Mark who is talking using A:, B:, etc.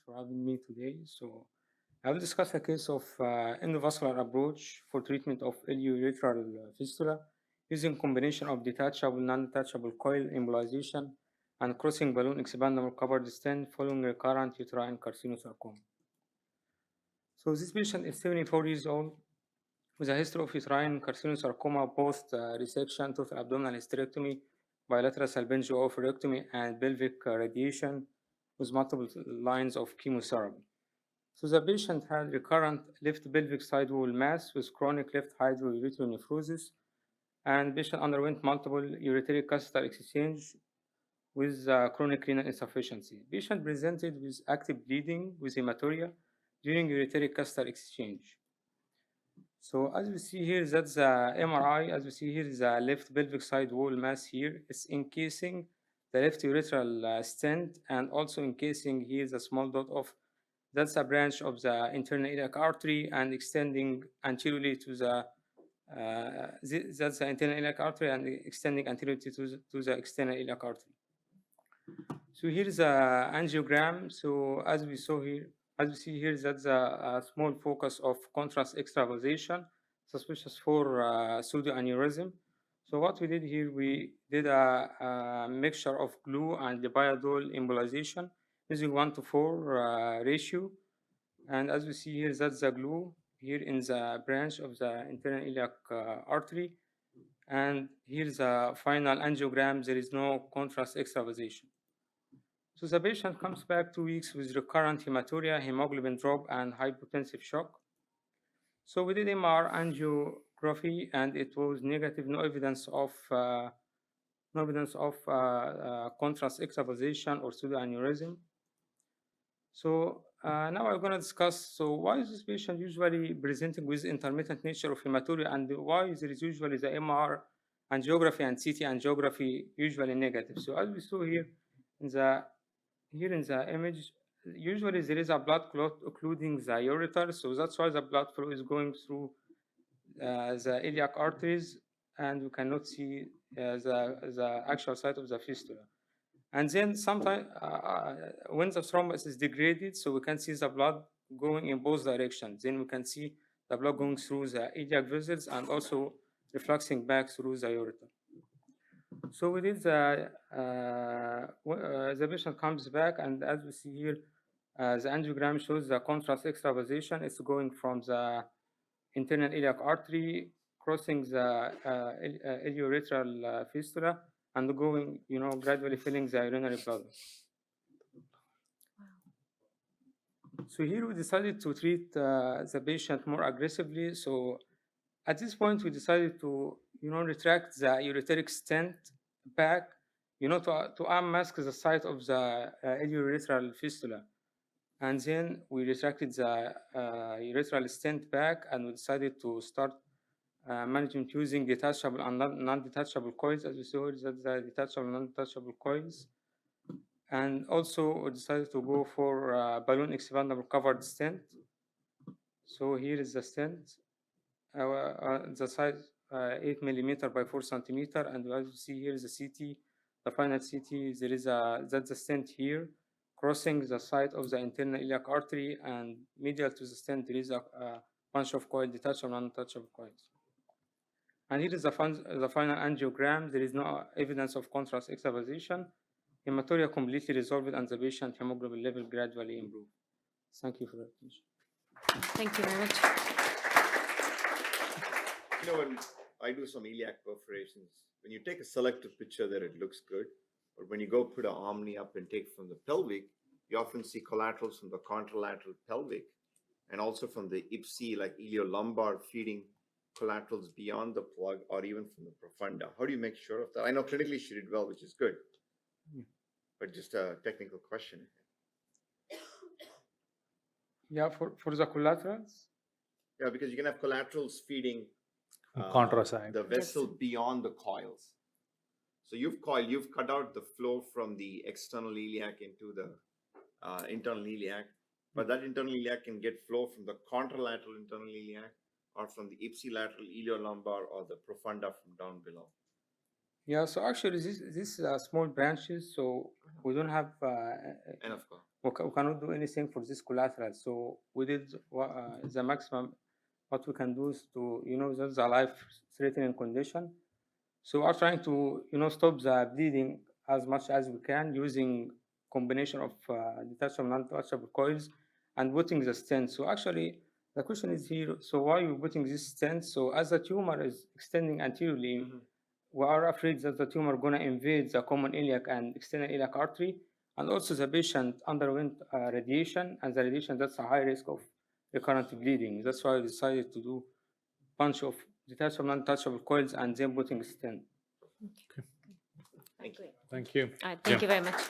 A: for having me today. So I will discuss a case of endovascular approach for treatment of ileourethral fistula using combination of detachable, non-detachable coil embolization and crossing balloon expandable covered stent following recurrent uterine carcinosarcoma. So this patient is 74 years old with a history of uterine carcinosarcoma post resection, total abdominal hysterectomy, bilateral salpingio-oophorectomy, and pelvic radiation with multiple lines of chemotherapy. So the patient had recurrent left pelvic sidewall mass with chronic left hydroureteronephrosis, and patient underwent multiple ureteric catheter exchange with chronic renal insufficiency. Patient presented with active bleeding with hematuria during ureteric catheter exchange. So as we see here, that's the MRI. As we see here, is the left pelvic side wall mass here. It's encasing the left urethral stent and also encasing here the small dot of that's a branch of the internal iliac artery and extending anteriorly to the that's the internal iliac artery and extending anteriorly to the external iliac artery. So here is a angiogram. So as we saw here, as we see here, that's a small focus of contrast extravasation, suspicious for pseudoaneurysm. So what we did here, we did a mixture of glue and the biodol embolization using 1:4 ratio. And as we see here, that's the glue here in the branch of the internal iliac artery. And here's a final angiogram. There is no contrast extravasation. So the patient comes back 2 weeks with recurrent hematuria, hemoglobin drop, and hypotensive shock. So we did MR angiography, and it was negative, no evidence of contrast extravasation or pseudoaneurysm. So now I'm going to discuss, so why is this patient usually presenting with intermittent nature of hematuria, and why there is usually the MR angiography and CT angiography usually negative. So as we saw here in the image, usually there is a blood clot occluding the ureter, so that's why the blood flow is going through the iliac arteries, and we cannot see the actual site of the fistula. And then sometimes when the thrombus is degraded, so we can see the blood going in both directions. Then we can see the blood going through the iliac vessels and also refluxing back through the ureter. So we did the patient comes back, and as we see here, the angiogram shows the contrast extravasation. It's going from the internal iliac artery, crossing the ileourethral fistula, and going, gradually filling the urinary bladder. So here we decided to treat the patient more aggressively. So at this point, we decided to, retract the ureteric stent back, to unmask the site of the ileourethral fistula. And then we retracted the urethral stent back, and we decided to start management using detachable and non-detachable coils, as we saw, that's the detachable and non-detachable coils. And also we decided to go for balloon expandable covered stent. So here is the stent. The size 8 millimeter by 4 centimeter, and as you see here is the CT, the final CT. There is that's the stent here, crossing the site of the internal iliac artery, and medial to the stent there is a bunch of coil, detachable and non-detachable coils. And here is the final angiogram. There is no evidence of contrast extravasation. Hematuria completely resolved, and the patient hemoglobin level gradually improved. Thank you for your attention.
B: Thank you very much.
C: When I do some iliac perforations, when you take a selective picture there, it looks good. But when you go put an Omni up and take from the pelvic, you often see collaterals from the contralateral pelvic and also from the ipsi, like iliolumbar, feeding collaterals beyond the plug or even from the profunda. How do you make sure of that? I know clinically she did well, which is good. But just a technical question.
A: Yeah, for the collaterals?
C: Yeah, because you can have collaterals feeding the vessel beyond the coils. So you've cut out the flow from the external iliac into the internal iliac, but that internal iliac can get flow from the contralateral internal iliac or from the ipsilateral iliolumbar or the profunda from down below.
A: Yeah, so actually this small branches, so we don't have
C: Enough.
A: we cannot do anything for this collateral. So we did the maximum what we can do is to that's a life threatening condition. So we are trying to stop the bleeding as much as we can using combination of detachable non-detachable coils and putting the stent. So actually the question is here, so why are you putting this stent? So as the tumor is extending anteriorly, we are afraid that the tumor gonna invade the common iliac and external iliac artery, and also the patient underwent radiation, and the radiation that's a high risk of recurrent bleeding. That's why we decided to do bunch of detachable non-detachable coils and then putting stent.
C: Thank you.
B: Great.
D: Thank you.
B: All right, thank you very much.